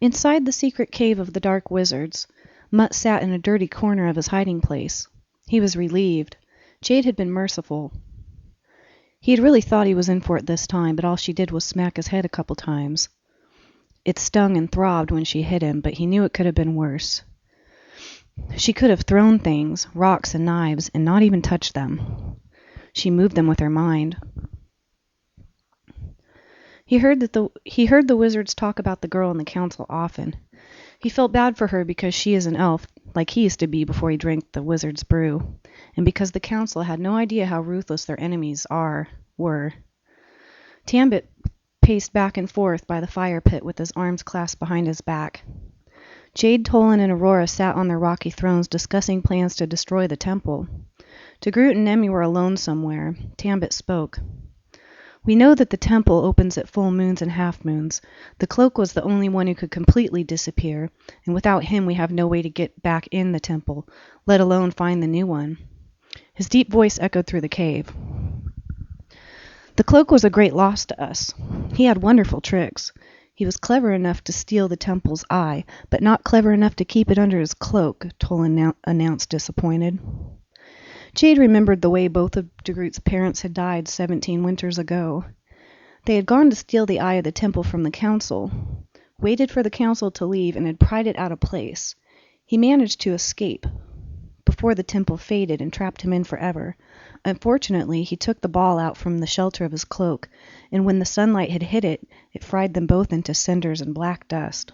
Inside the secret cave of the dark wizards, Mutt sat in a dirty corner of his hiding place. He was relieved. Jade had been merciful. He had really thought he was in for it this time, but all she did was smack his head a couple times. It stung and throbbed when she hit him, but he knew it could have been worse. She could have thrown things, rocks and knives, and not even touched them. She moved them with her mind. He heard the wizards talk about the girl in the council often. He felt bad for her because she is an elf, like he used to be before he drank the wizard's brew, and because the council had no idea how ruthless their enemies were. Tambit paced back and forth by the fire pit with his arms clasped behind his back. Jade, Tolan, and Aurora sat on their rocky thrones discussing plans to destroy the temple. Groot and Nemi were alone somewhere. Tambit spoke. We know that the temple opens at full moons and half moons. The cloak was the only one who could completely disappear, and without him we have no way to get back in the temple, let alone find the new one. His deep voice echoed through the cave. The cloak was a great loss to us. He had wonderful tricks. He was clever enough to steal the temple's eye, but not clever enough to keep it under his cloak, Tolan announced, disappointed. Jade remembered the way both of Groot's parents had died 17 winters ago. They had gone to steal the eye of the temple from the council, waited for the council to leave, and had pried it out of place. He managed to escape before the temple faded and trapped him in forever. Unfortunately, he took the ball out from the shelter of his cloak, and when the sunlight had hit it, it fried them both into cinders and black dust.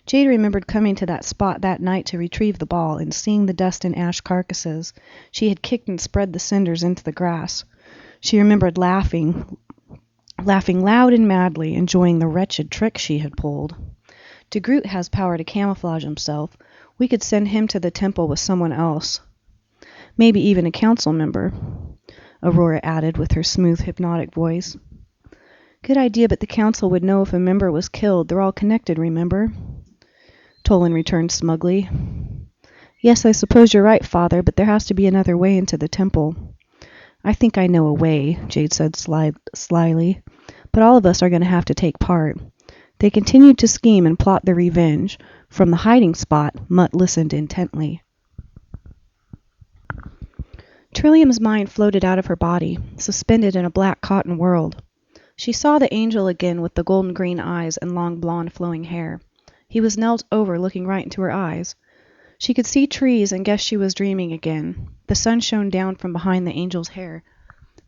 Jade remembered coming to that spot that night to retrieve the ball and seeing the dust and ash carcasses. She had kicked and spread the cinders into the grass. She remembered laughing loud and madly, enjoying the wretched trick she had pulled. Groot has power to camouflage himself. We could send him to the temple with someone else. Maybe even a council member, Aurora added with her smooth, hypnotic voice. Good idea, but the council would know if a member was killed. They're all connected, remember? Tolan returned smugly. Yes, I suppose you're right, Father, but there has to be another way into the temple. I think I know a way, Jade said slyly, but all of us are going to have to take part. They continued to scheme and plot their revenge. From the hiding spot, Mutt listened intently. Trillium's mind floated out of her body, suspended in a black cotton world. She saw the angel again with the golden green eyes and long blonde flowing hair. He was knelt over, looking right into her eyes. She could see trees and guessed she was dreaming again. The sun shone down from behind the angel's hair,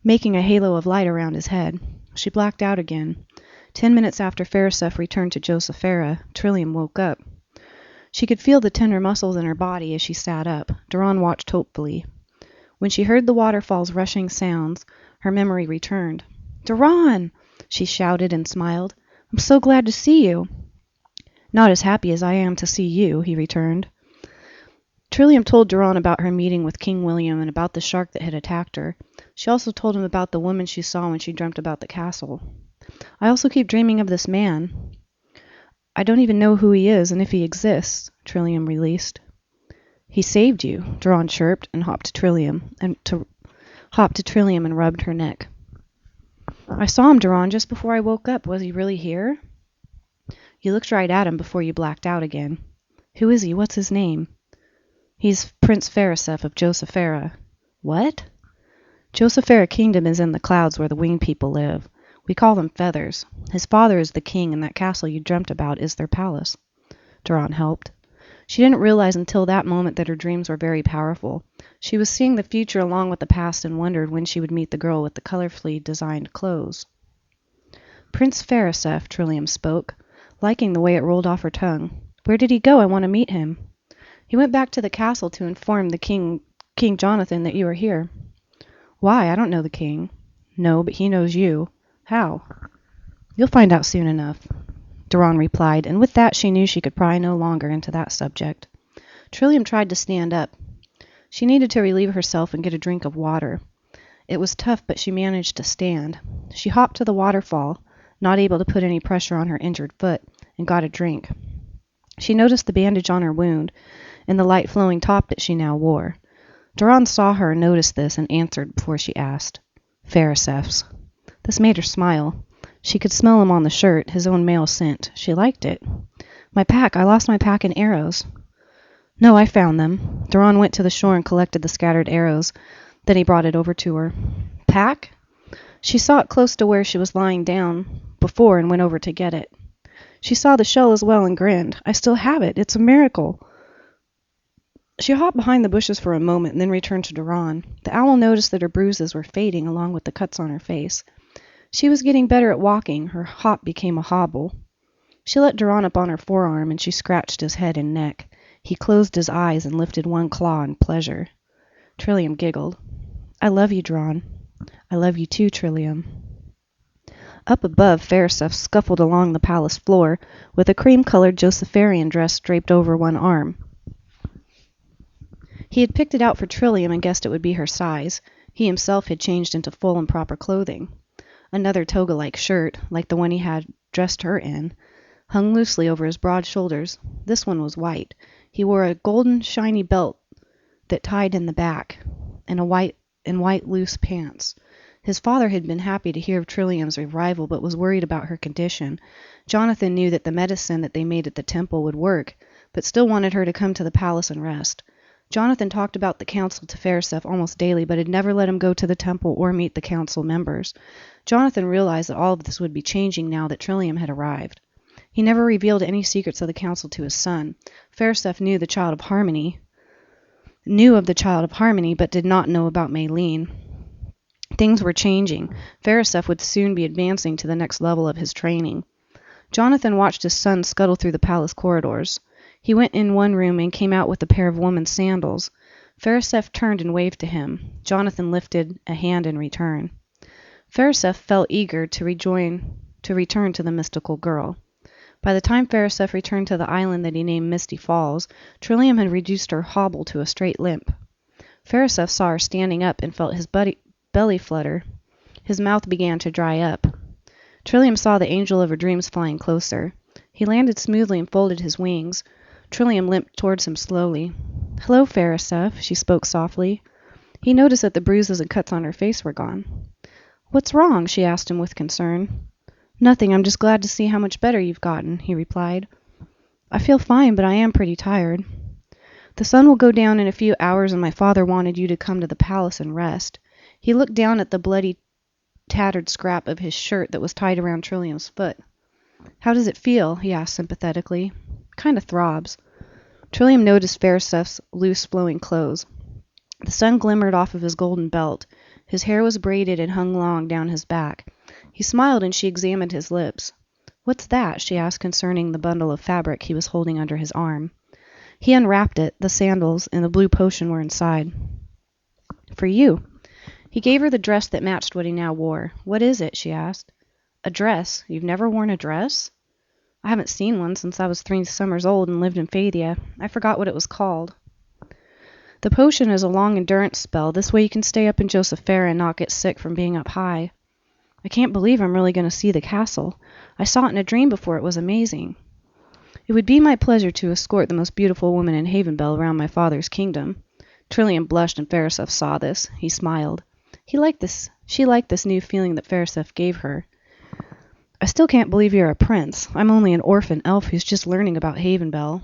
making a halo of light around his head. She blacked out again. 10 minutes after Farisef returned to Josephera, Trillium woke up. She could feel the tender muscles in her body as she sat up. Duran watched hopefully. When she heard the waterfall's rushing sounds, her memory returned. Duran! She shouted and smiled. I'm so glad to see you. Not as happy as I am to see you, he returned. Trillium told Duran about her meeting with King William and about the shark that had attacked her. She also told him about the woman she saw when she dreamt about the castle. I also keep dreaming of this man. I don't even know who he is and if he exists, Trillium released. He saved you, Duran chirped and hopped to Trillium and rubbed her neck. I saw him, Duran, just before I woke up. Was he really here? You looked right at him before you blacked out again. Who is he? What's his name? He's Prince Farisef of Josephera. What? Josephera Kingdom is in the clouds where the winged people live. We call them feathers. His father is the king, and that castle you dreamt about is their palace. Duran helped. She didn't realize until that moment that her dreams were very powerful. She was seeing the future along with the past and wondered when she would meet the girl with the colorfully designed clothes. Prince Farisef, Trillium spoke, liking the way it rolled off her tongue. Where did he go? I want to meet him. He went back to the castle to inform the King Jonathan that you are here. Why? I don't know the king. No, but he knows you. How? You'll find out soon enough, Duran replied, and with that she knew she could pry no longer into that subject. Trillium tried to stand up. She needed to relieve herself and get a drink of water. It was tough, but she managed to stand. She hopped to the waterfall, not able to put any pressure on her injured foot, and got a drink. She noticed the bandage on her wound and the light flowing top that she now wore. Duran saw her and noticed this and answered before she asked. Farisef's. This made her smile. She could smell him on the shirt, his own male scent. She liked it. My pack. I lost my pack and arrows. No, I found them. Duran went to the shore and collected the scattered arrows. Then he brought it over to her. Pack? She saw it close to where she was lying down before and went over to get it. She saw the shell as well and grinned. I still have it. It's a miracle. She hopped behind the bushes for a moment and then returned to Duran. The owl noticed that her bruises were fading along with the cuts on her face. She was getting better at walking. Her hop became a hobble. She let Duran up on her forearm and she scratched his head and neck. He closed his eyes and lifted one claw in pleasure. Trillium giggled. I love you, Duran. I love you too, Trillium. Up above, Fairstuff scuffled along the palace floor with a cream-colored Josepharian dress draped over one arm. He had picked it out for Trillium and guessed it would be her size. He himself had changed into full and proper clothing. Another toga-like shirt, like the one he had dressed her in, hung loosely over his broad shoulders. This one was white. He wore a golden, shiny belt that tied in the back, and white loose pants. His father had been happy to hear of Trillium's arrival, but was worried about her condition. Jonathan knew that the medicine that they made at the temple would work, but still wanted her to come to the palace and rest. Jonathan talked about the council to Fairstuff almost daily, but had never let him go to the temple or meet the council members. Jonathan realized that all of this would be changing now that Trillium had arrived. He never revealed any secrets of the council to his son. Fairstuff knew of the Child of Harmony, but did not know about Maylene. Things were changing. Fairstuff would soon be advancing to the next level of his training. Jonathan watched his son scuttle through the palace corridors. He went in one room and came out with a pair of woman's sandals. Fairstuff turned and waved to him. Jonathan lifted a hand in return. Fairstuff felt eager to return to the mystical girl. By the time Fairstuff returned to the island that he named Misty Falls, Trillium had reduced her hobble to a straight limp. Fairstuff saw her standing up and felt his belly flutter. His mouth began to dry up. Trillium saw the angel of her dreams flying closer. He landed smoothly and folded his wings. Trillium limped towards him slowly. Hello, Fairstuff, she spoke softly. He noticed that the bruises and cuts on her face were gone. What's wrong? She asked him with concern. Nothing. I'm just glad to see how much better you've gotten, he replied. I feel fine, but I am pretty tired. The sun will go down in a few hours, and my father wanted you to come to the palace and rest. He looked down at the bloody, tattered scrap of his shirt that was tied around Trillium's foot. How does it feel? He asked sympathetically. Kind of throbs. Trillium noticed Fairstuff's loose, flowing clothes. The sun glimmered off of his golden belt. His hair was braided and hung long down his back. He smiled and she examined his lips. What's that? She asked concerning the bundle of fabric he was holding under his arm. He unwrapped it. The sandals and the blue potion were inside. For you. He gave her the dress that matched what he now wore. What is it? She asked. A dress? You've never worn a dress? I haven't seen one since I was 3 summers old and lived in Phadia. I forgot what it was called. The potion is a long endurance spell. This way you can stay up in Josephara and not get sick from being up high. I can't believe I'm really going to see the castle. I saw it in a dream before. It was amazing. It would be my pleasure to escort the most beautiful woman in Havenbell around my father's kingdom. Trillium blushed and Fairstuff saw this. He smiled. She liked this new feeling that Fairstuff gave her. I still can't believe you're a prince. I'm only an orphan elf who's just learning about Havenbell.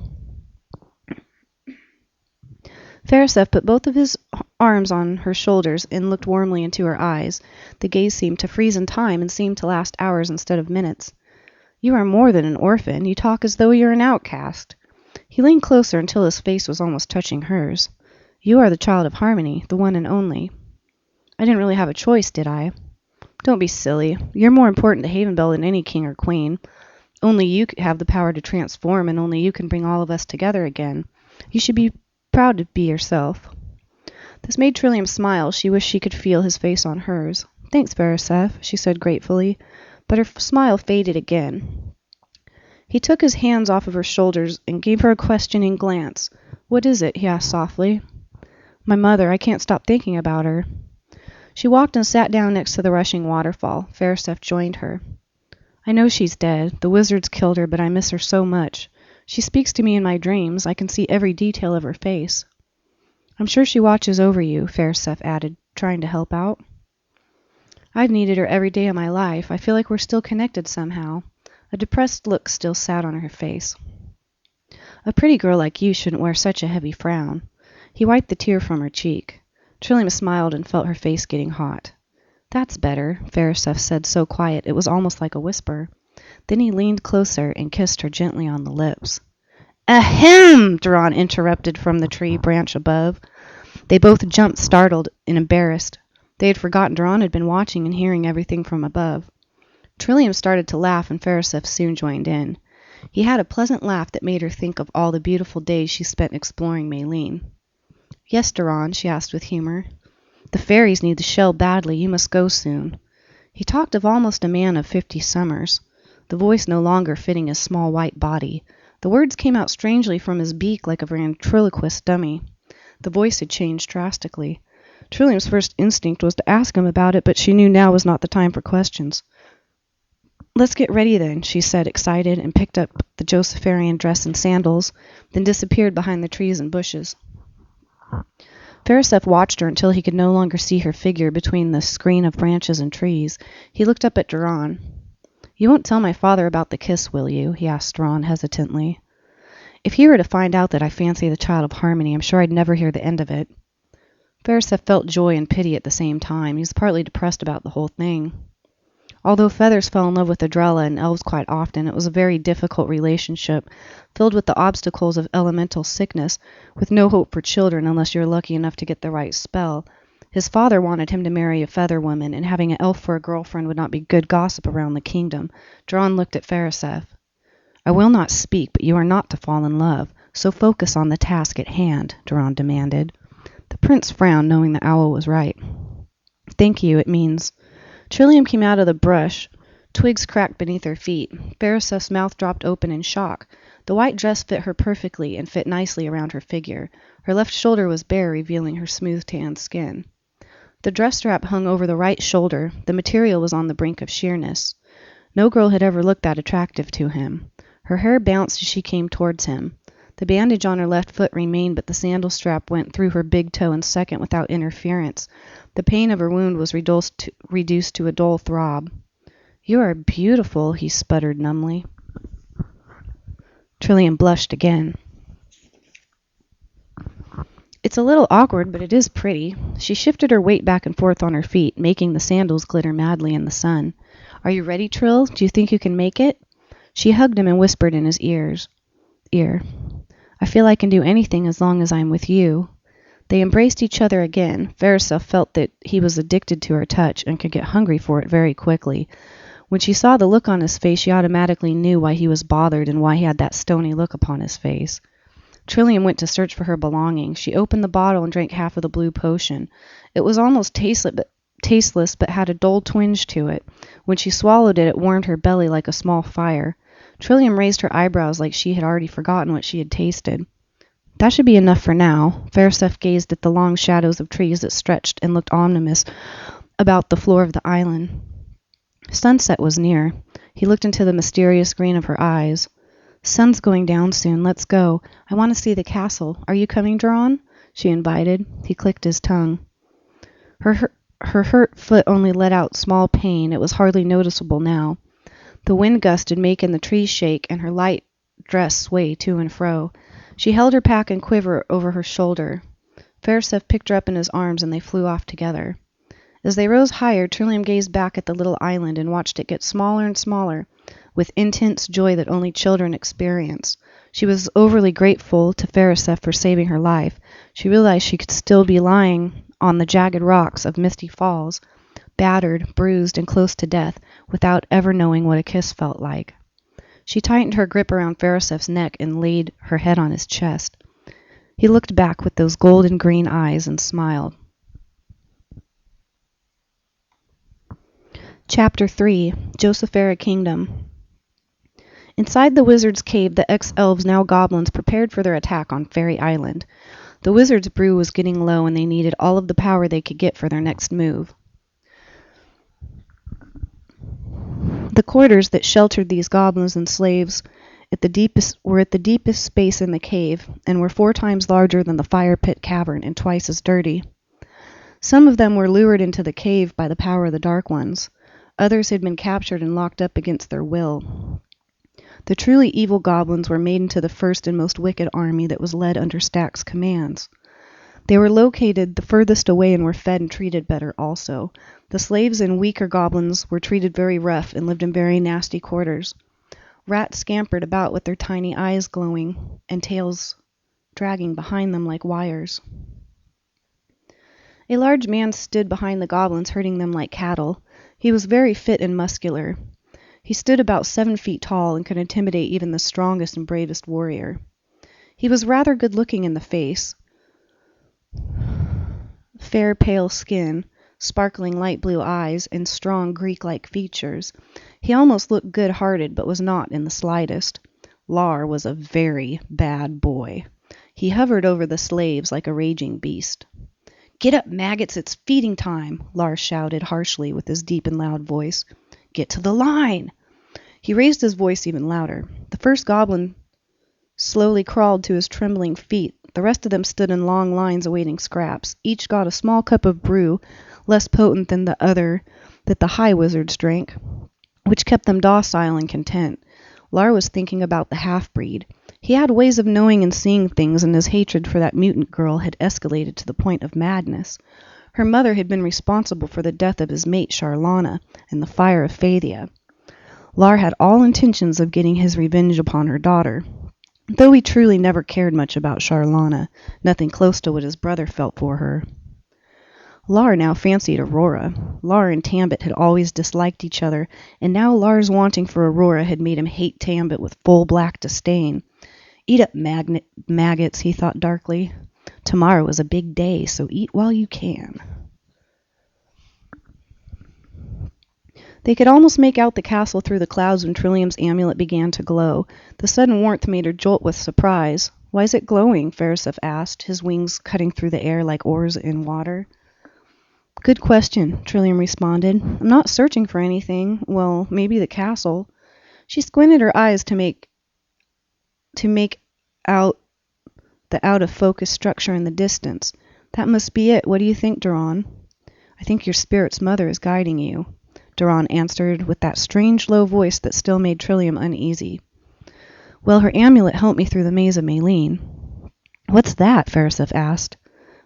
Fairstuff put both of his arms on her shoulders and looked warmly into her eyes. The gaze seemed to freeze in time and seemed to last hours instead of minutes. You are more than an orphan. You talk as though you're an outcast. He leaned closer until his face was almost touching hers. You are the Child of Harmony, the one and only. I didn't really have a choice, did I? Don't be silly. You're more important to Havenbell than any king or queen. Only you have the power to transform, and only you can bring all of us together again. You should be proud to be yourself. This made Trillium smile. She wished she could feel his face on hers. Thanks, Fairstuff, she said gratefully, but her smile faded again. He took his hands off of her shoulders and gave her a questioning glance. What is it? He asked softly. My mother. I can't stop thinking about her. She walked and sat down next to the rushing waterfall. Fairstuff joined her. I know she's dead. The wizards killed her, but I miss her so much. She speaks to me in my dreams. I can see every detail of her face. I'm sure she watches over you, Fairstuff added, trying to help out. I've needed her every day of my life. I feel like we're still connected somehow. A depressed look still sat on her face. A pretty girl like you shouldn't wear such a heavy frown. He wiped the tear from her cheek. Trillium smiled and felt her face getting hot. That's better, Veriseph said so quiet it was almost like a whisper. Then he leaned closer and kissed her gently on the lips. Ahem! Duran interrupted from the tree branch above. They both jumped, startled and embarrassed. They had forgotten Duran had been watching and hearing everything from above. Trillium started to laugh, and Veriseph soon joined in. He had a pleasant laugh that made her think of all the beautiful days she spent exploring Maylene. Yes, Duran, she asked with humor. The fairies need the shell badly. You must go soon. He talked of almost a man of 50 summers, the voice no longer fitting his small white body. The words came out strangely from his beak like a ventriloquist dummy. The voice had changed drastically. Trillium's first instinct was to ask him about it, but she knew now was not the time for questions. Let's get ready then, she said, excited, and picked up the Josepharian dress and sandals, then disappeared behind the trees and bushes. Veriseph watched her until he could no longer see her figure between the screen of branches and trees. He looked up at Duran. You won't tell my father about the kiss, will you? He asked Duran hesitantly. If he were to find out that I fancy the child of Harmony, I'm sure I'd never hear the end of it. Veriseph felt joy and pity at the same time. He was partly depressed about the whole thing. Although Feathers fell in love with Adrella and elves quite often, it was a very difficult relationship, filled with the obstacles of elemental sickness, with no hope for children unless you're lucky enough to get the right spell. His father wanted him to marry a feather woman, and having an elf for a girlfriend would not be good gossip around the kingdom. Duran looked at Veriseph. I will not speak, but you are not to fall in love, so focus on the task at hand, Duran demanded. The prince frowned, knowing the owl was right. Thank you, it means... Trillium came out of the brush. Twigs cracked beneath her feet. Veriseth's mouth dropped open in shock. The white dress fit her perfectly and fit nicely around her figure. Her left shoulder was bare, revealing her smooth tanned skin. The dress strap hung over the right shoulder. The material was on the brink of sheerness. No girl had ever looked that attractive to him. Her hair bounced as she came towards him. The bandage on her left foot remained, but the sandal strap went through her big toe in second without interference. The pain of her wound was reduced to a dull throb. You are beautiful, he sputtered numbly. Trillium blushed again. It's a little awkward, but it is pretty. She shifted her weight back and forth on her feet, making the sandals glitter madly in the sun. Are you ready, Trill? Do you think you can make it? She hugged him and whispered in his ear. I feel I can do anything as long as I'm with you. They embraced each other again. Veriseph felt that he was addicted to her touch and could get hungry for it very quickly. When she saw the look on his face, she automatically knew why he was bothered and why he had that stony look upon his face. Trillium went to search for her belongings. She opened the bottle and drank half of the blue potion. It was almost tasteless, but had a dull twinge to it. When she swallowed it, it warmed her belly like a small fire. Trillium raised her eyebrows like she had already forgotten what she had tasted. That should be enough for now. Veriseph gazed at the long shadows of trees that stretched and looked ominous about the floor of the island. Sunset was near. He looked into the mysterious green of her eyes. Sun's going down soon. Let's go. I want to see the castle. Are you coming, Duran? She invited. He clicked his tongue. Her hurt foot only let out small pain. It was hardly noticeable now. The wind gusted, making the trees shake, and her light dress sway to and fro. She held her pack and quiver over her shoulder. Veriseph picked her up in his arms, and they flew off together. As they rose higher, Trillium gazed back at the little island and watched it get smaller and smaller, with intense joy that only children experience. She was overly grateful to Veriseph for saving her life. She realized she could still be lying on the jagged rocks of Misty Falls, battered, bruised, and close to death, without ever knowing what a kiss felt like. She tightened her grip around Veriseth's neck and laid her head on his chest. He looked back with those golden green eyes and smiled. Chapter 3. Josephara Kingdom. Inside the wizard's cave, the ex-elves, now goblins, prepared for their attack on Fairy Island. The wizard's brew was getting low, and they needed all of the power they could get for their next move. The quarters that sheltered these goblins and slaves were at the deepest space in the cave, and were 4 times larger than the fire pit cavern and twice as dirty. Some of them were lured into the cave by the power of the Dark Ones. Others had been captured and locked up against their will. The truly evil goblins were made into the first and most wicked army that was led under Stack's commands. They were located the furthest away and were fed and treated better also. The slaves and weaker goblins were treated very rough and lived in very nasty quarters. Rats scampered about with their tiny eyes glowing and tails dragging behind them like wires. A large man stood behind the goblins, herding them like cattle. He was very fit and muscular. He stood about 7 feet tall and could intimidate even the strongest and bravest warrior. He was rather good-looking in the face. Fair, pale skin, sparkling light blue eyes, and strong Greek-like features. He almost looked good-hearted, but was not in the slightest. Lar was a very bad boy. He hovered over the slaves like a raging beast. "Get up, maggots, it's feeding time," Lar shouted harshly with his deep and loud voice. "Get to the line!" He raised his voice even louder. The first goblin slowly crawled to his trembling feet. The rest of them stood in long lines awaiting scraps. Each got a small cup of brew, less potent than the other that the high wizards drank, which kept them docile and content. Lar was thinking about the half-breed. He had ways of knowing and seeing things, and his hatred for that mutant girl had escalated to the point of madness. Her mother had been responsible for the death of his mate Charlana and the fire of Phadia. Lar had all intentions of getting his revenge upon her daughter, though he truly never cared much about Charlana, nothing close to what his brother felt for her. Lar now fancied Aurora. Lar and Tambit had always disliked each other, and now Lar's wanting for Aurora had made him hate Tambit with full black disdain. "Eat up, maggots," he thought darkly. "Tomorrow is a big day, so eat while you can." They could almost make out the castle through the clouds when Trillium's amulet began to glow. The sudden warmth made her jolt with surprise. "Why is it glowing?" Farisuf asked, his wings cutting through the air like oars in water. "Good question," Trillium responded. "I'm not searching for anything. Well, maybe the castle." She squinted her eyes to make out the out-of-focus structure in the distance. "That must be it. What do you think, Duran?" "I think your spirit's mother is guiding you," Duran answered with that strange low voice that still made Trillium uneasy. "Well, her amulet helped me through the maze of Maylene." "What's that?" Farisuf asked.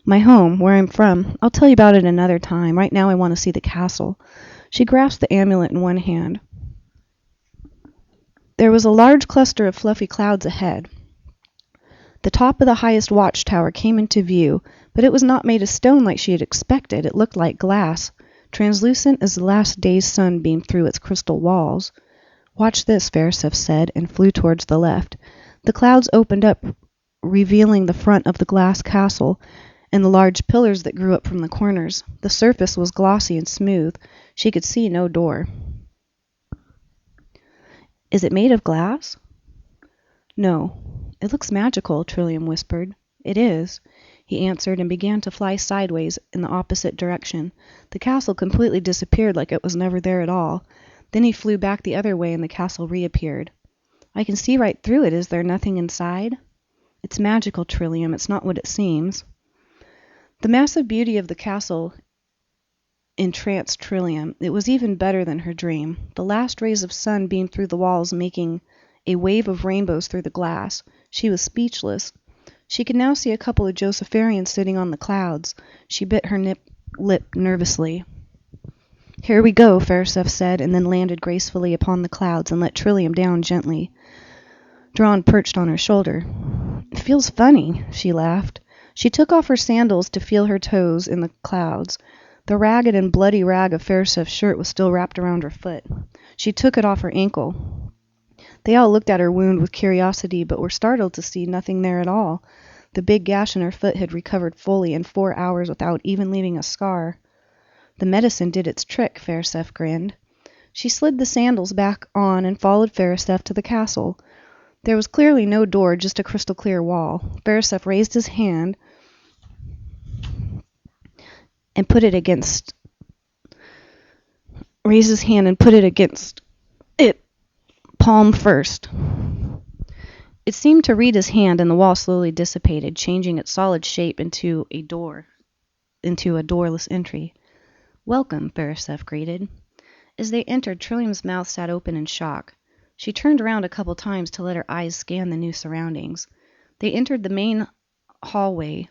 "My home, where I'm from. I'll tell you about it another time. Right now I want to see the castle." She grasped the amulet in one hand. There was a large cluster of fluffy clouds ahead. The top of the highest watchtower came into view, but it was not made of stone like she had expected. It looked like glass, translucent as the last day's sun beamed through its crystal walls. "Watch this," Farisuf said, and flew towards the left. The clouds opened up, revealing the front of the glass castle and the large pillars that grew up from the corners. The surface was glossy and smooth. She could see no door. "Is it made of glass?" "No. It looks magical," Trillium whispered. "It is," he answered, and began to fly sideways in the opposite direction. The castle completely disappeared like it was never there at all. Then he flew back the other way and the castle reappeared. "I can see right through it. Is there nothing inside?" "It's magical, Trillium. It's not what it seems." The massive beauty of the castle entranced Trillium. It was even better than her dream. The last rays of sun beamed through the walls, making a wave of rainbows through the glass. She was speechless. She could now see a couple of Josepharians sitting on the clouds. She bit her lip nervously. "Here we go," Farisuf said, and then landed gracefully upon the clouds and let Trillium down gently. Duran perched on her shoulder. "It feels funny," she laughed. She took off her sandals to feel her toes in the clouds. The ragged and bloody rag of Farisuf's shirt was still wrapped around her foot. She took it off her ankle. They all looked at her wound with curiosity, but were startled to see nothing there at all. The big gash in her foot had recovered fully in 4 hours without even leaving a scar. "The medicine did its trick," Farisuf grinned. She slid the sandals back on and followed Farisuf to the castle. There was clearly no door, just a crystal-clear wall. Farisuf raised his hand and put it against it, palm first. It seemed to read his hand, and the wall slowly dissipated, changing its solid shape into a doorless entry. "Welcome," Farisuf greeted. As they entered, Trillium's mouth sat open in shock. She turned around a couple times to let her eyes scan the new surroundings. They entered the main hallway,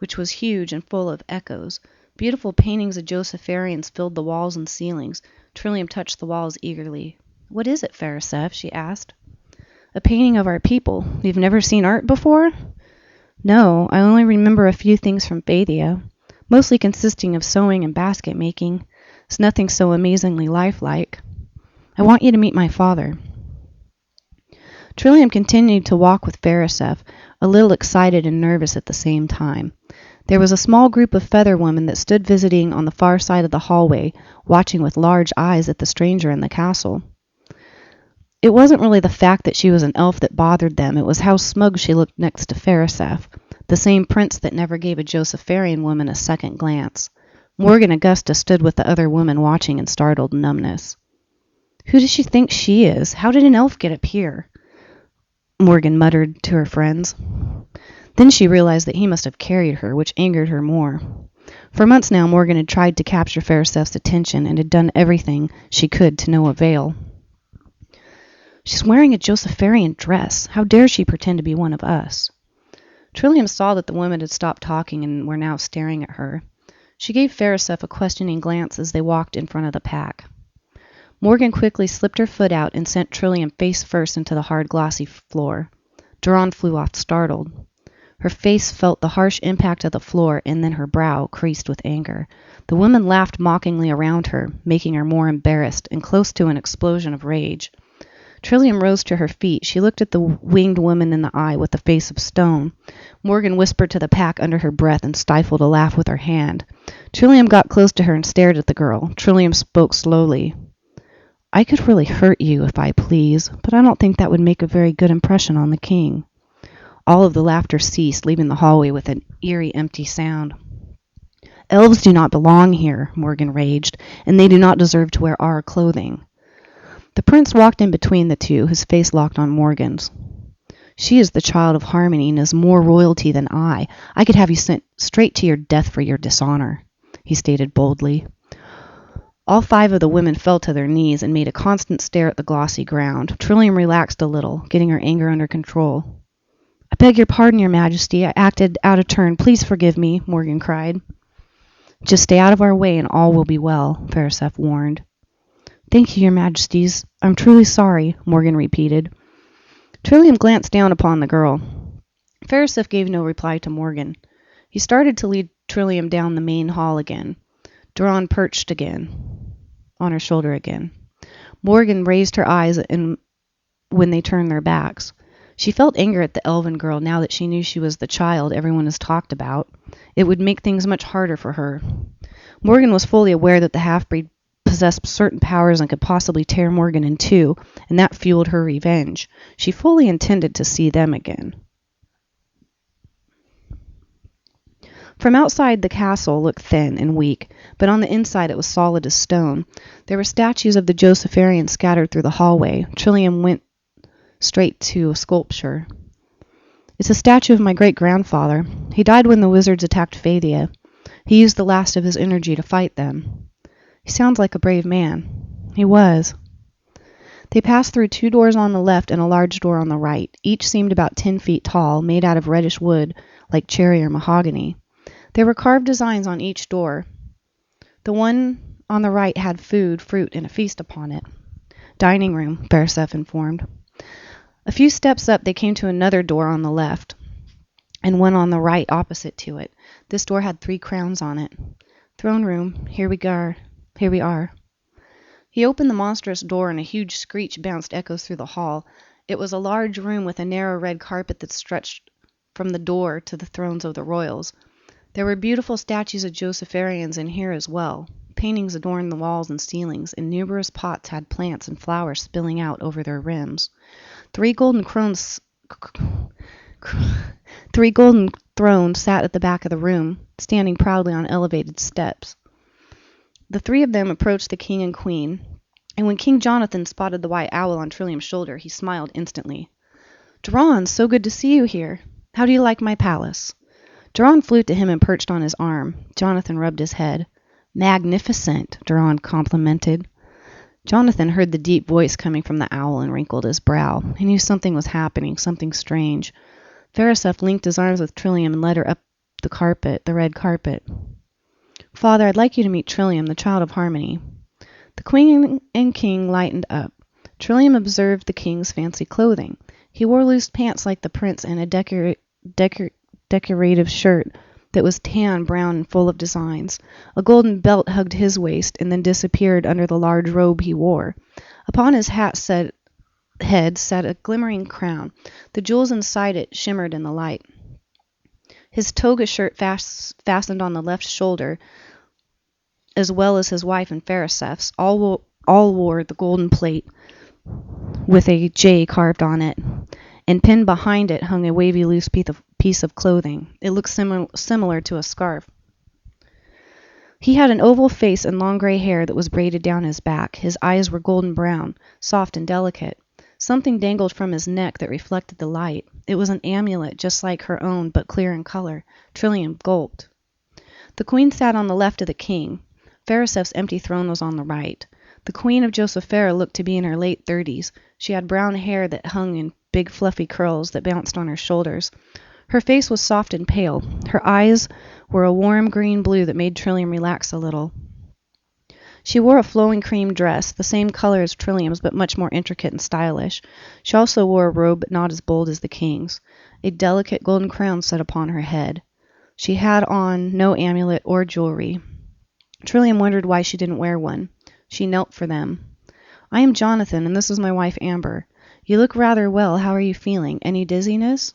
which was huge and full of echoes. Beautiful paintings of Josepharians filled the walls and ceilings. Trillium touched the walls eagerly. "What is it, Phariseph?" she asked. "A painting of our people. You've never seen art before?" "No, I only remember a few things from Phthia, mostly consisting of sewing and basket making. It's nothing so amazingly lifelike. I want you to meet my father." Trillium continued to walk with Phariseph, a little excited and nervous at the same time. There was a small group of feather women that stood visiting on the far side of the hallway, watching with large eyes at the stranger in the castle. It wasn't really the fact that she was an elf that bothered them, it was how smug she looked next to Phariseph, the same prince that never gave a Josepharian woman a second glance. Morgan Augusta stood with the other woman watching in startled numbness. "Who does she think she is? How did an elf get up here?" Morgan muttered to her friends. Then she realized that he must have carried her, which angered her more. For months now, Morgan had tried to capture Phariseph's attention and had done everything she could to no avail. "She's wearing a Josepharian dress. How dare she pretend to be one of us?" Trillium saw that the women had stopped talking and were now staring at her. She gave Phariseph a questioning glance as they walked in front of the pack. Morgan quickly slipped her foot out and sent Trillium face first into the hard, glossy floor. Duran flew off startled. Her face felt the harsh impact of the floor, and then her brow creased with anger. The women laughed mockingly around her, making her more embarrassed and close to an explosion of rage. Trillium rose to her feet. She looked at the winged woman in the eye with the face of stone. Morgan whispered to the pack under her breath and stifled a laugh with her hand. Trillium got close to her and stared at the girl. Trillium spoke slowly. "I could really hurt you if I please, but I don't think that would make a very good impression on the king." All of the laughter ceased, leaving the hallway with an eerie, empty sound. "Elves do not belong here," Morgan raged, "and they do not deserve to wear our clothing." The prince walked in between the two, his face locked on Morgan's. "She is the child of Harmony and is more royalty than I. I could have you sent straight to your death for your dishonor," he stated boldly. All 5 of the women fell to their knees and made a constant stare at the glossy ground. Trillium relaxed a little, getting her anger under control. "I beg your pardon, your majesty. I acted out of turn. Please forgive me," Morgan cried. "Just stay out of our way and all will be well," Phariseph warned. "Thank you, your majesties. I'm truly sorry," Morgan repeated. Trillium glanced down upon the girl. Phariseph gave no reply to Morgan. He started to lead Trillium down the main hall again. Duran perched on her shoulder again. Morgan raised her eyes when they turned their backs. She felt anger at the elven girl now that she knew she was the child everyone has talked about. It would make things much harder for her. Morgan was fully aware that the half-breed possessed certain powers and could possibly tear Morgan in two, and that fueled her revenge. She fully intended to see them again. From outside, the castle looked thin and weak, but on the inside it was solid as stone. There were statues of the Josepharians scattered through the hallway. Trillium went straight to a sculpture. "It's a statue of my great-grandfather. He died when the wizards attacked Phthia. He used the last of his energy to fight them." "He sounds like a brave man." "He was." They passed through 2 doors on the left and a large door on the right. Each seemed about 10 feet tall, made out of reddish wood like cherry or mahogany. There were carved designs on each door. The one on the right had food, fruit, and a feast upon it. "Dining room," Phariseph informed. A few steps up, they came to another door on the left, and one on the right opposite to it. This door had 3 crowns on it. "Throne room, here we are." He opened the monstrous door, and a huge screech bounced echoes through the hall. It was a large room with a narrow red carpet that stretched from the door to the thrones of the royals. There were beautiful statues of Josepharians in here as well. Paintings adorned the walls and ceilings, and numerous pots had plants and flowers spilling out over their rims. 3 golden thrones sat at the back of the room, standing proudly on elevated steps. The 3 of them approached the king and queen, and when King Jonathan spotted the white owl on Trillium's shoulder, he smiled instantly. "Duran, so good to see you here. How do you like my palace?" Duran flew to him and perched on his arm. Jonathan rubbed his head. "Magnificent," Duran complimented. Jonathan heard the deep voice coming from the owl and wrinkled his brow. He knew something was happening, something strange. Fariseph linked his arms with Trillium and led her up the carpet, the red carpet. Father, I'd like you to meet Trillium, the child of harmony. The queen and king lightened up. Trillium observed the king's fancy clothing. He wore loose pants like the prince and a decorative shirt that was tan, brown, and full of designs. A golden belt hugged his waist and then disappeared under the large robe he wore. Upon his head sat a glimmering crown. The jewels inside it shimmered in the light. His toga shirt fastened on the left shoulder, as well as his wife and Fariseph's, all wore the golden plate with a J carved on it, and pinned behind it hung a wavy loose piece of clothing. It looked similar to a scarf. He had an oval face and long gray hair that was braided down his back. His eyes were golden brown, soft and delicate. Something dangled from his neck that reflected the light. It was an amulet just like her own, but clear in color. Trillium gulped. The queen sat on the left of the king. Fariseph's empty throne was on the right. The queen of Josephera looked to be in her late 30s. She had brown hair that hung in big fluffy curls that bounced on her shoulders. Her face was soft and pale. Her eyes were a warm green blue that made Trillium relax a little. She wore a flowing cream dress, the same color as Trillium's, but much more intricate and stylish. She also wore a robe not as bold as the king's. A delicate golden crown sat upon her head. She had on no amulet or jewelry. Trillium wondered why she didn't wear one. She knelt for them. I am Jonathan, and this is my wife Amber. You look rather well. How are you feeling? Any dizziness?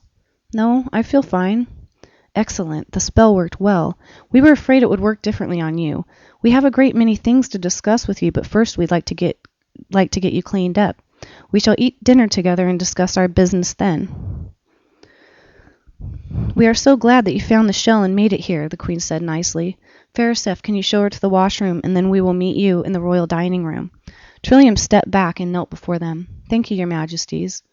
No, I feel fine. Excellent. The spell worked well. We were afraid it would work differently on you. We have a great many things to discuss with you, but first we'd like to get you cleaned up. We shall eat dinner together and discuss our business then. We are so glad that you found the shell and made it here, the queen said nicely. Fariseph, can you show her to the washroom, and then we will meet you in the royal dining room. Trillium stepped back and knelt before them. Thank you, your majesties.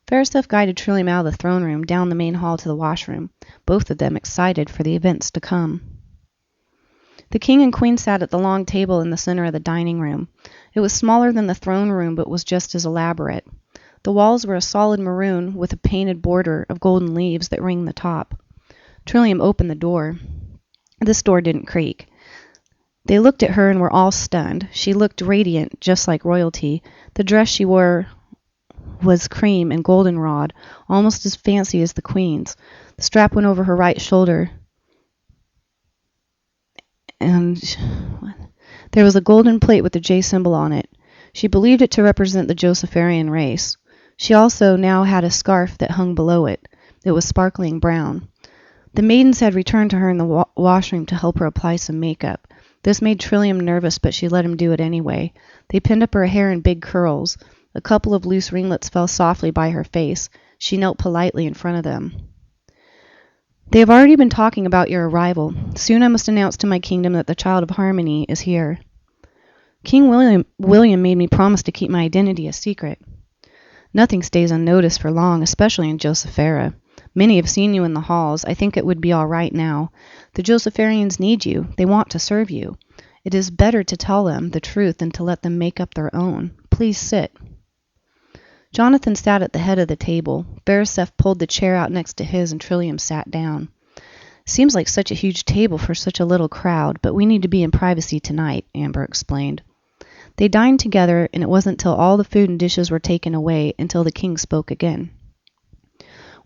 Fariseph guided Trillium out of the throne room, down the main hall to the washroom, both of them excited for the events to come. The king and queen sat at the long table in the center of the dining room. It was smaller than the throne room, but was just as elaborate. The walls were a solid maroon with a painted border of golden leaves that ringed the top. Trillium opened the door. This door didn't creak. They looked at her and were all stunned. She looked radiant, just like royalty. The dress she wore was cream and goldenrod, almost as fancy as the queen's. The strap went over her right shoulder, and there was a golden plate with the J symbol on it. She believed it to represent the Josepherian race. She also now had a scarf that hung below it. It was sparkling brown. The maidens had returned to her in the washroom to help her apply some makeup. This made Trillium nervous, but she let him do it anyway. They pinned up her hair in big curls. A couple of loose ringlets fell softly by her face. She knelt politely in front of them. They have already been talking about your arrival. Soon I must announce to my kingdom that the child of harmony is here. King William made me promise to keep my identity a secret. Nothing stays unnoticed for long, especially in Josephera. Many have seen you in the halls. I think it would be all right now. The Josepherians need you. They want to serve you. It is better to tell them the truth than to let them make up their own. Please sit. Jonathan sat at the head of the table. Fariseph pulled the chair out next to his, and Trillium sat down. Seems like such a huge table for such a little crowd, but we need to be in privacy tonight, Amber explained. They dined together, and it wasn't till all the food and dishes were taken away until the king spoke again.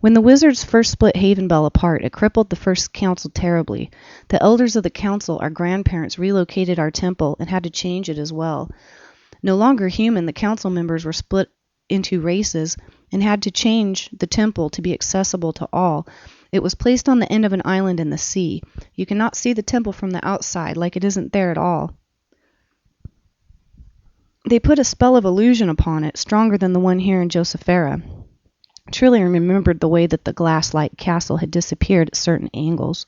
When the wizards first split Havenbell apart, it crippled the first council terribly. The elders of the council, our grandparents, relocated our temple and had to change it as well. No longer human, the council members were split into races and had to change the temple to be accessible to all. It was placed on the end of an island in the sea. You cannot see the temple from the outside, like it isn't there at all. They put a spell of illusion upon it, stronger than the one here in Josephera. Trillium remembered the way that the glass-like castle had disappeared at certain angles.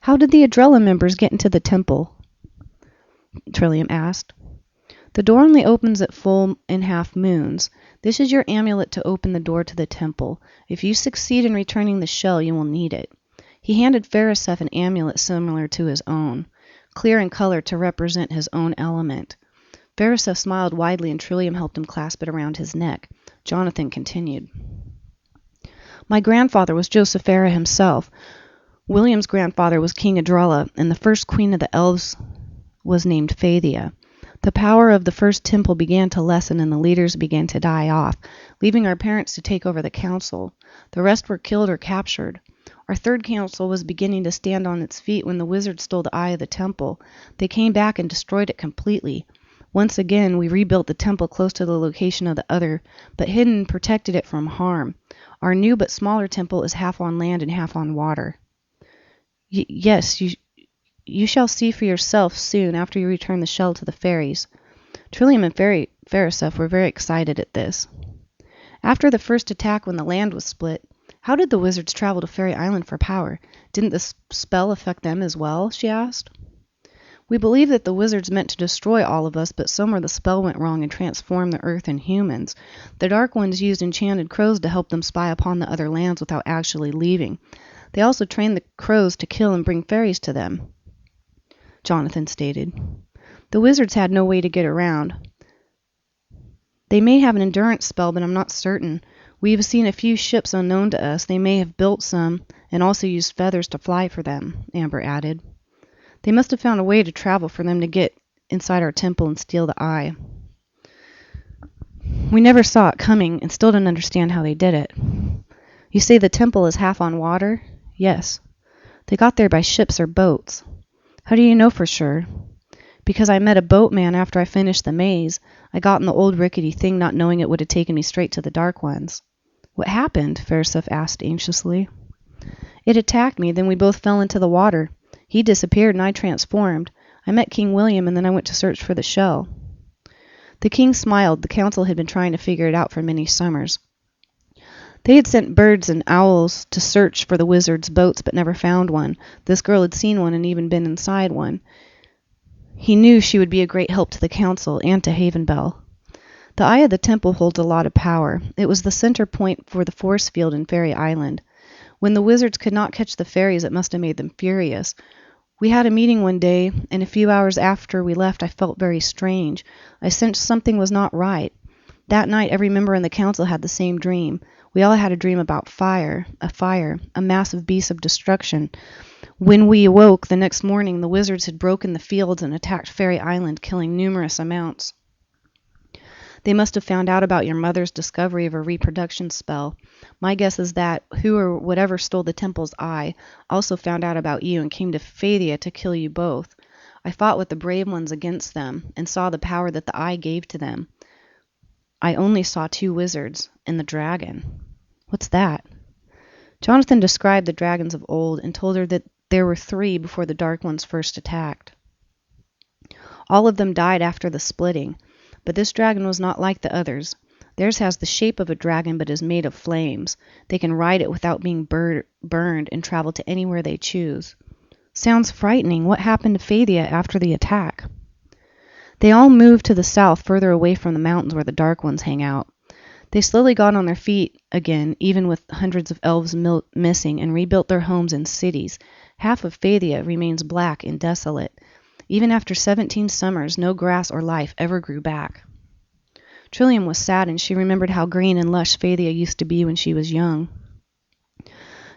How did the Adrella members get into the temple? Trillium asked. The door only opens at full and half moons. This is your amulet to open the door to the temple. If you succeed in returning the shell, you will need it. He handed Fariseph an amulet similar to his own, clear in color to represent his own element. Veruseth smiled widely and Trillium helped him clasp it around his neck. Jonathan continued. My grandfather was Josephera himself. William's grandfather was King Adrella, and the first queen of the elves was named Faithia. The power of the first temple began to lessen and the leaders began to die off, leaving our parents to take over the council. The rest were killed or captured. Our third council was beginning to stand on its feet when the wizards stole the eye of the temple. They came back and destroyed it completely. Once again, we rebuilt the temple close to the location of the other, but hidden and protected it from harm. Our new but smaller temple is half on land and half on water. Yes, you shall see for yourself soon after you return the shell to the fairies. Trillium and Veruseth were very excited at this. After the first attack when the land was split, how did the wizards travel to Fairy Island for power? Didn't the spell affect them as well? She asked. We believe that the wizards meant to destroy all of us, but somewhere the spell went wrong and transformed the earth and humans. The Dark Ones used enchanted crows to help them spy upon the other lands without actually leaving. They also trained the crows to kill and bring fairies to them, Jonathan stated. The wizards had no way to get around. They may have an endurance spell, but I'm not certain. We've seen a few ships unknown to us. They may have built some and also used feathers to fly for them, Amber added. They must have found a way to travel for them to get inside our temple and steal the eye. We never saw it coming and still don't understand how they did it. You say the temple is half on water? Yes. They got there by ships or boats. How do you know for sure? Because I met a boatman after I finished the maze. I got in the old rickety thing not knowing it would have taken me straight to the Dark Ones. What happened? Veruseth asked anxiously. It attacked me, then we both fell into the water. He disappeared and I transformed. I met King William and then I went to search for the shell. The king smiled. The council had been trying to figure it out for many summers. They had sent birds and owls to search for the wizards' boats but never found one. This girl had seen one and even been inside one. He knew she would be a great help to the council and to Havenbell. The Eye of the Temple holds a lot of power. It was the center point for the force field in Fairy Island. When the wizards could not catch the fairies, it must have made them furious. We had a meeting one day, and a few hours after we left, I felt very strange. I sensed something was not right. That night, every member in the council had the same dream. We all had a dream about fire, a massive beast of destruction. When we awoke the next morning, the wizards had broken the fields and attacked Fairy Island, killing numerous amounts. They must have found out about your mother's discovery of a reproduction spell. My guess is that who or whatever stole the temple's eye also found out about you and came to Faithia to kill you both. I fought with the brave ones against them and saw the power that the eye gave to them. I only saw 2 wizards and the dragon. What's that? Jonathan described the dragons of old and told her that there were 3 before the Dark Ones first attacked. All of them died after the splitting, but this dragon was not like the others. Theirs has the shape of a dragon but is made of flames. They can ride it without being burned and travel to anywhere they choose. Sounds frightening. What happened to Faithia after the attack? They all moved to the south, further away from the mountains where the Dark Ones hang out. They slowly got on their feet again, even with hundreds of elves missing, and rebuilt their homes and cities. Half of Faithia remains black and desolate. Even after 17 summers, no grass or life ever grew back. Trillium was sad, and she remembered how green and lush Faithia used to be when she was young.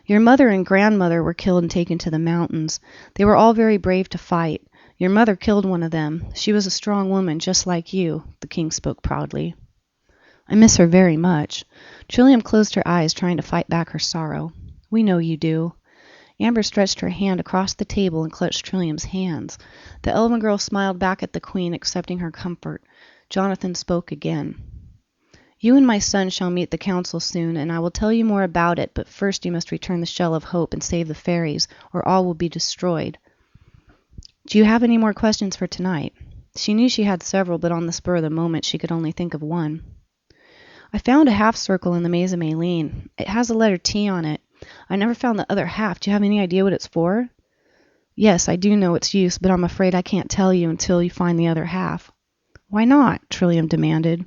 Your mother and grandmother were killed and taken to the mountains. They were all very brave to fight. Your mother killed one of them. She was a strong woman, just like you, the king spoke proudly. I miss her very much. Trillium closed her eyes, trying to fight back her sorrow. We know you do. Amber stretched her hand across the table and clutched Trillium's hands. The elven girl smiled back at the queen, accepting her comfort. Jonathan spoke again. You and my son shall meet the council soon, and I will tell you more about it, but first you must return the shell of hope and save the fairies, or all will be destroyed. Do you have any more questions for tonight? She knew she had several, but on the spur of the moment she could only think of one. I found a half circle in the maze of Maylene. It has the letter T on it. I never found the other half. Do you have any idea what it's for? Yes, I do know its use, but I'm afraid I can't tell you until you find the other half. Why not? Trillium demanded.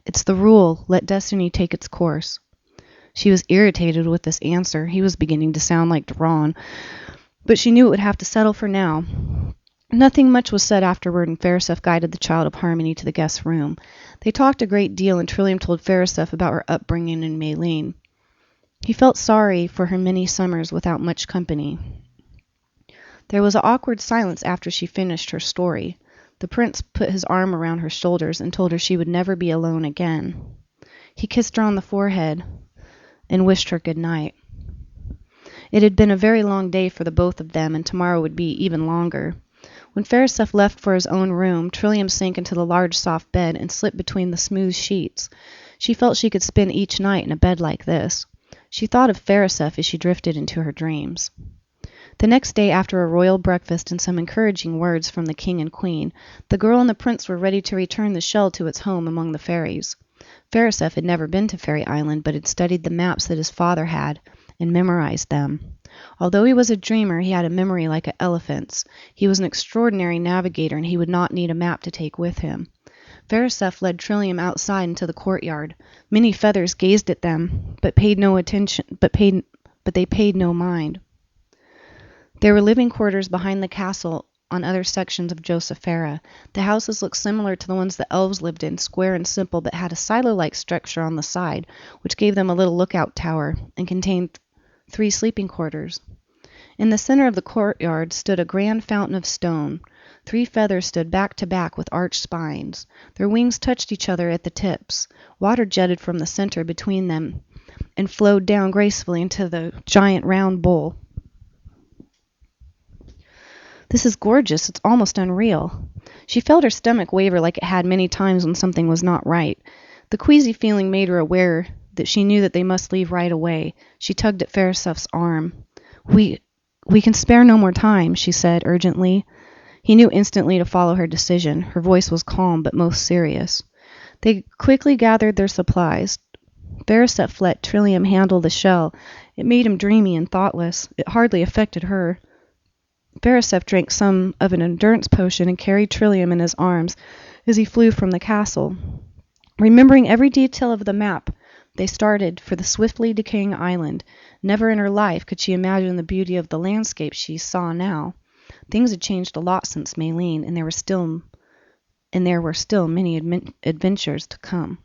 It's the rule. Let destiny take its course. She was irritated with this answer. He was beginning to sound like Deron, but she knew it would have to settle for now. Nothing much was said afterward, and Farisef guided the child of Harmony to the guest's room. They talked a great deal, and Trillium told Farisef about her upbringing in Maylene. He felt sorry for her many summers without much company. There was an awkward silence after she finished her story. The prince put his arm around her shoulders and told her she would never be alone again. He kissed her on the forehead and wished her good night. It had been a very long day for the both of them, and tomorrow would be even longer. When Farisef left for his own room, Trillium sank into the large soft bed and slipped between the smooth sheets. She felt she could spend each night in a bed like this. She thought of Farisef as she drifted into her dreams. The next day, after a royal breakfast and some encouraging words from the king and queen, the girl and the prince were ready to return the shell to its home among the fairies. Farisef had never been to Fairy Island, but had studied the maps that his father had and memorized them. Although he was a dreamer, he had a memory like an elephant's. He was an extraordinary navigator, and he would not need a map to take with him. Farisef led Trillium outside into the courtyard. Many feathers gazed at them, but paid no attention. But they paid no mind. There were living quarters behind the castle on other sections of Josephera. The houses looked similar to the ones the elves lived in, square and simple, but had a silo-like structure on the side, which gave them a little lookout tower, and contained 3 sleeping quarters. In the center of the courtyard stood a grand fountain of stone. 3 feathers stood back to back with arched spines. Their wings touched each other at the tips. Water jetted from the center between them and flowed down gracefully into the giant round bowl. This is gorgeous. It's almost unreal. She felt her stomach waver like it had many times when something was not right. The queasy feeling made her aware that she knew that they must leave right away. She tugged at Farisef's arm. We can spare no more time, she said urgently. He knew instantly to follow her decision. Her voice was calm but most serious. They quickly gathered their supplies. Farisef let Trillium handle the shell. It made him dreamy and thoughtless. It hardly affected her. Farisef drank some of an endurance potion and carried Trillium in his arms as he flew from the castle. Remembering every detail of the map, they started for the swiftly decaying island. Never in her life could she imagine the beauty of the landscape she saw now. Things had changed a lot since Maylene, and there were still many adventures to come.